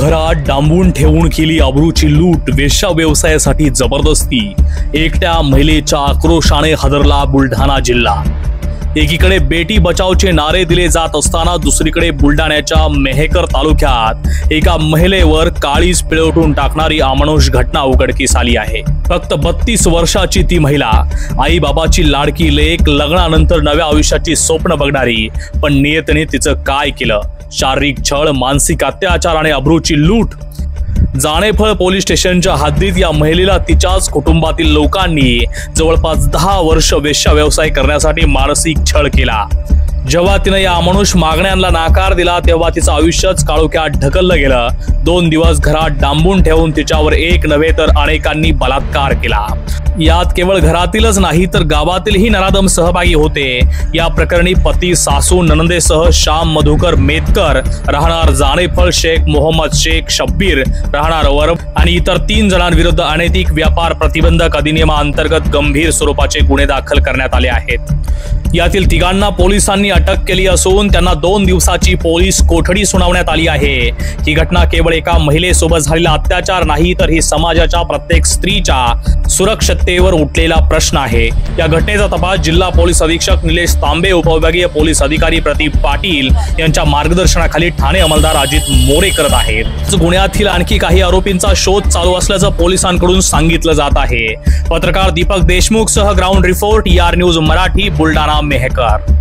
घरात डांबून ठेवून केली आबरूची लूट, वेश्या व्यवसायासाठी जबरदस्ती, एकट्या महिलेच्या आक्रोशाने हादरला बुलढाणा जिल्हा। एकीकडे बेटी बचावचे नारे दिले जात असताना दुसरीकडे बुलढाण्याच्या मेहकर तालुक्यात एका महिलेवर काळीज पिळवटून टाकणारी अमानुष घटना उघडकीस आली आहे। फक्त 32 वर्षाची ती महिला, आई बाबाची लाडकी लेक, लग्नानंतर नव्या आयुष्याची स्वप्न बघणारी, पण नियतीने तिचं काय केलं? शारीरिक छळ, मानसिक अत्याचार आणि अब्रूची लूट। जाणेफळ पोलीस स्टेशनच्या हद्दीत या महिलेला तिच्याच कुटुंबातील लोकांनी जवळपास 10 वर्ष वेश्या व्यवसाय करण्यासाठी मानसिक छळ केला। जेव्हा तिने या अमानुष मागण्यांना नाकार दिला तेव्हा तिचं आयुष्यच काळोख्यात ढकललं गेलं। 2 दिवस घरात डांबून ठेवून तिच्यावर एक नव्हे तर अनेकांनी बलात्कार केला। यात केवळ घरातीलच नाही तर गावातीलही नराधम सहभागी होते। या प्रकरणी पती, सासू, ननंदेसह श्याम मधुकर मेतकर राहणार जाणेफळ, शेख मोहम्मद शेख शब्बीर राहणार वरम आणि इतर 3 जणांविरुद्ध अनैतिक व्यापार प्रतिबंधक अधिनियमाअंतर्गत गंभीर स्वरूपाचे गुन्हे दाखल करण्यात आले आहेत। यातील 3 पोलिसांनी अटक केली असून त्यांना 2 दिवसाची पोलीस कोठडी सुनावण्यात आली आहे। ही घटना केवळ एका महिलेसोबत झालेला अत्याचार नाही तर ही समाजाच्या प्रत्येक स्त्रीच्या सुरक्षिततेवर उठलेला प्रश्न आहे। या घटनेचा तपास जिल्हा पोलीस अधीक्षक निलेश तांबे, उपविभागीय पोलीस अधिकारी प्रदीप पाटील यांच्या मार्गदर्शनाखाली ठाणे अंमलदार अजित मोरे करत आहेत। गुन्ह्यातील आणखी काही आरोपींचा शोध चालू असल्याचं पोलिसांकडून सांगितलं जात आहे। पत्रकार दीपक देशमुख सह ground report ER news Marathi, Buldhana Mehkar.